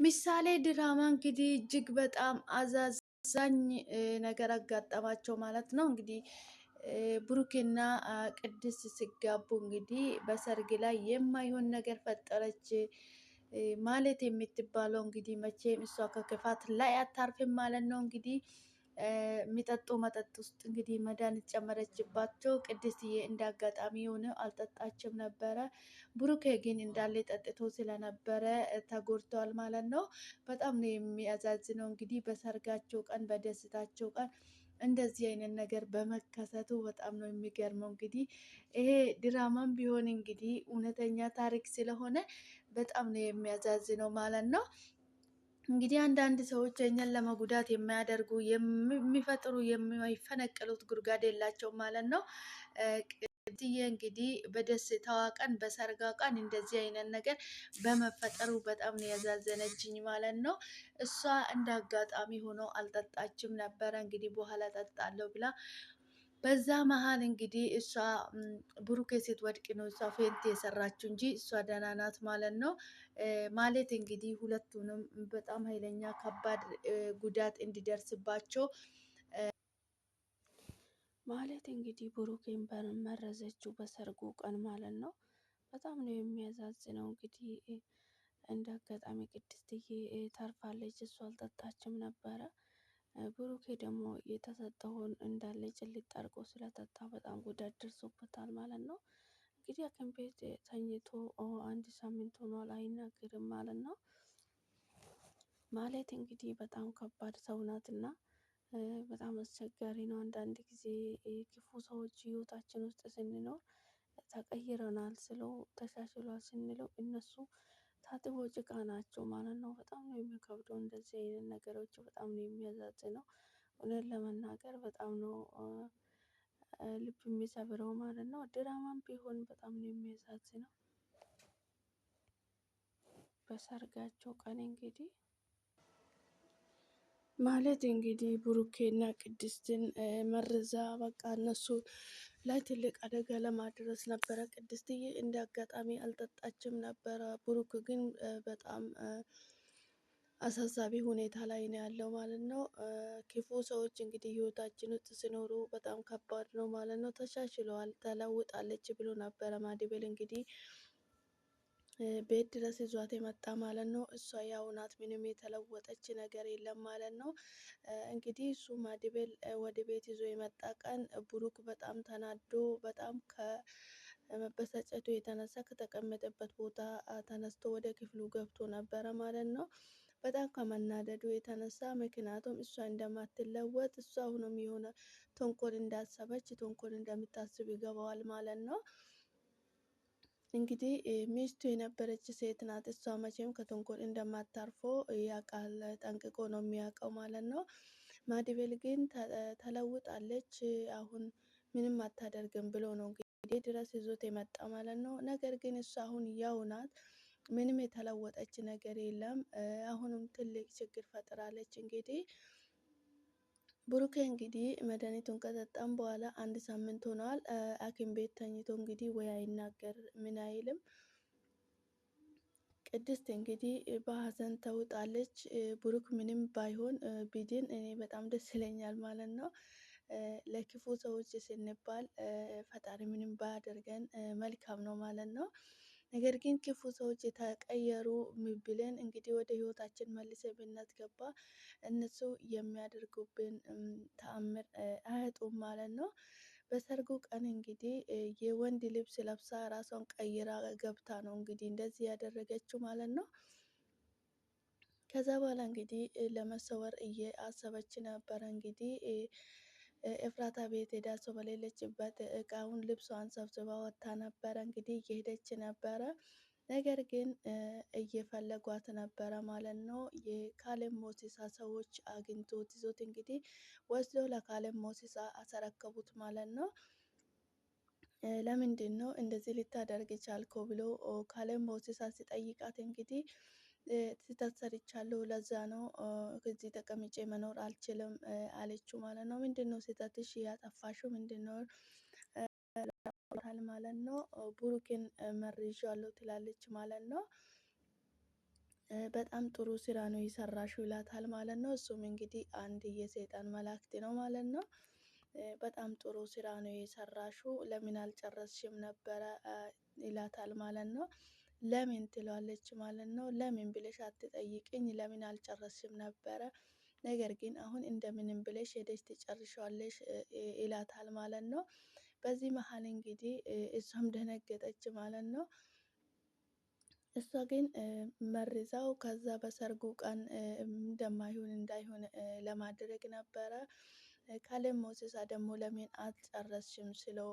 ምሳሌ ድራማ እንግዲህ እጅግ በጣም አሳዛኝ ነገር አጋጠማቸው ማለት ነው። እንግዲህ ብሩክና ቅድስት ሲጋቡ እንግዲህ በሰርግ ላይ የማይሆን ነገር ፈጠረች። ማለት የምትባለው እንግዲህ መቼም እሷ ከክፋት ላይ አታርፍም ማለት ነው። እንግዲህ የሚጠጡ መጠጥ ውስጥ እንግዲህ መድኃኒት ጨመረችባቸው። ቅድስትዬ እንዳጋጣሚ ሆነ አልጠጣችም ነበረ። ብሩኬ ግን እንዳለ ጠጥቶ ስለነበረ ተጎድተዋል ማለት ነው። በጣም ነው የሚያዛዝነው። እንግዲህ በሰርጋቸው ቀን በደስታቸው ቀን እንደዚህ አይነት ነገር በመከሰቱ በጣም ነው የሚገርመው። እንግዲህ ይሄ ድራማም ቢሆን እንግዲህ እውነተኛ ታሪክ ስለሆነ በጣም ነው የሚያዛዝነው ማለት ነው። እንግዲህ አንዳንድ ሰዎች እኛን ለመጉዳት የሚያደርጉ የሚፈጥሩ የሚፈነቅሉት ጉድጓድ የላቸውም ማለት ነው። ቅድዬ እንግዲህ በደስታዋ ቀን በሰርጋ ቀን እንደዚህ አይነት ነገር በመፈጠሩ በጣም ነው ያዛዘነችኝ ማለት ነው። እሷ እንደ አጋጣሚ ሆኖ አልጠጣችም ነበረ። እንግዲህ በኋላ ጠጣለሁ ብላ በዛ መሀል እንግዲህ እሷ ብሩኬ ስትወድቅ ነው እሷ ፌንት የሰራችው እንጂ እሷ ደህና ናት ማለት ነው። ማለት እንግዲህ ሁለቱንም በጣም ኃይለኛ ከባድ ጉዳት እንዲደርስባቸው ማለት እንግዲህ ብሩኬን መረዘችው በሰርጉ ቀን ማለት ነው። በጣም ነው የሚያዛዝነው። እንግዲህ እንደ አጋጣሚ ቅድስትዬ ታርፋለች፣ እሷ አልጠጣችም ነበረ። ብሩኬ ደግሞ የተሰጠውን እንዳለ ጭልጥ አድርጎ ስለጠጣ በጣም ጉዳት ደርሶበታል ማለት ነው። እንግዲህ ሐኪም ቤት ተኝቶ አንድ ሳምንት ሆኗል፣ አይናገርም ማለት ነው። ማለት እንግዲህ በጣም ከባድ ሰው ናትና በጣም አስቸጋሪ ነው። አንዳንድ ጊዜ ክፉ ሰዎች ህይወታችን ውስጥ ስንኖር ተቀይረናል ስለው ተሻሽሏል ስንለው እነሱ ታጥቦ ጭቃ ናቸው ማለት ነው። በጣም ነው የሚከብደው። እንደዚህ አይነት ነገሮች በጣም ነው የሚያዛዝነው። እውነት ለመናገር በጣም ነው ልብ የሚሰብረው ማለት ነው። ድራማም ቢሆን በጣም ነው የሚያሳዝነው። በሰርጋቸው ቀን እንግዲህ ማለት እንግዲህ ብሩኬና ቅድስትን መርዛ በቃ እነሱ ላይ ትልቅ አደጋ ለማድረስ ነበረ። ቅድስትዬ እንደ አጋጣሚ አልጠጣችም ነበረ። ብሩክ ግን በጣም አሳሳቢ ሁኔታ ላይ ነው ያለው ማለት ነው። ክፉ ሰዎች እንግዲህ ህይወታችን ውስጥ ሲኖሩ በጣም ከባድ ነው ማለት ነው። ተሻሽለዋል፣ ተለውጣለች ብሎ ነበረ ማዲበል እንግዲህ ቤት ድረስ ይዟት የመጣ ማለት ነው። እሷ ያው ናት፣ ምንም የተለወጠች ነገር የለም ማለት ነው። እንግዲህ እሱ ማዲበል ወደ ቤት ይዞ የመጣ ቀን ብሩክ በጣም ተናዶ በጣም ከመበሳጨቱ የተነሳ ከተቀመጠበት ቦታ ተነስቶ ወደ ክፍሉ ገብቶ ነበረ ማለት ነው። በጣም ከመናደዱ የተነሳ ምክንያቱም እሷ እንደማትለወጥ እሷ አሁንም የሆነ ተንኮል እንዳሰበች ተንኮል እንደምታስብ ይገባዋል ማለት ነው። እንግዲህ ሚስቱ የነበረች ሴት ናት። እሷ መቼም ከተንኮል እንደማታርፎ ያውቃል፣ ጠንቅቆ ነው የሚያውቀው ማለት ነው። ማዲቤል ግን ተለውጣለች፣ አሁን ምንም አታደርግም ብሎ ነው እንግዲህ ድረስ ይዞት የመጣ ማለት ነው። ነገር ግን እሷ አሁን ያው ናት፣ ምንም የተለወጠች ነገር የለም። አሁንም ትልቅ ችግር ፈጥራለች። እንግዲህ ብሩኬ እንግዲህ መድኃኒቱን ከጠጣም በኋላ አንድ ሳምንት ሆኗል። ሐኪም ቤት ተኝቶ እንግዲህ ወይ አይናገር ምን አይልም። ቅድስት እንግዲህ በሀዘን ተውጣለች። ብሩክ ምንም ባይሆን ቢድን እኔ በጣም ደስ ይለኛል ማለት ነው። ለክፉ ሰዎች ስንባል ፈጣሪ ምንም ባያደርገን መልካም ነው ማለት ነው። ነገር ግን ክፉ ሰዎች የተቀየሩ ብለን እንግዲህ ወደ ህይወታችን መልሰ ብናስገባ እነሱ የሚያደርጉብን ተአምር አያጡም ማለት ነው። በሰርጉ ቀን እንግዲህ የወንድ ልብስ ለብሳ ራሷን ቀይራ ገብታ ነው እንግዲህ እንደዚህ ያደረገችው ማለት ነው። ከዛ በኋላ እንግዲህ ለመሰወር እየአሰበች ነበረ። እንግዲህ ኤፍራታ ቤት ሄዳ ሰው በሌለችበት እቃውን ልብሷን ሰብስባ ወጥታ ነበረ። እንግዲህ እየሄደች ነበረ፣ ነገር ግን እየፈለጓት ነበረ ማለት ነው። የካሌብ ሞሲሳ ሰዎች አግኝቶት ይዞት እንግዲህ ወስዶ ለካሌብ ሞሲሳ አሰረከቡት ማለት ነው። ለምንድን ነው እንደዚህ ልታደርግ ቻልከው ብሎ ካሌብ ሞሲሳ ሲጠይቃት እንግዲህ ስህተት ሰርቻለሁ፣ ለዛ ነው እዚህ ተቀምጬ መኖር አልችልም አለችው ማለት ነው። ምንድን ነው ስህተትሽ? ያጠፋሽው ምንድን ነው ማለት ነው። ብሩክን መርዣለሁ ትላለች ማለት ነው። በጣም ጥሩ ስራ ነው የሰራሽው ይላታል ማለት ነው። እሱም እንግዲህ አንድ የሰይጣን መላእክት ነው ማለት ነው። በጣም ጥሩ ስራ ነው የሰራሽው ለምን አልጨረስሽም ነበረ ይላታል ማለት ነው። ለምን ትለዋለች ማለት ነው። ለምን ብለሽ አትጠይቅኝ፣ ለምን አልጨረስሽም ነበረ፣ ነገር ግን አሁን እንደምንም ብለሽ ሄደሽ ትጨርሻለሽ ይላታል ማለት ነው። በዚህ መሀል እንግዲህ እሷም ደነገጠች ማለት ነው። እሷ ግን መርዛው ከዛ በሰርጉ ቀን እንደማይሆን እንዳይሆን ለማድረግ ነበረ። ካሌብ ሞሲሳ ደግሞ ለምን አልጨረስሽም ስለው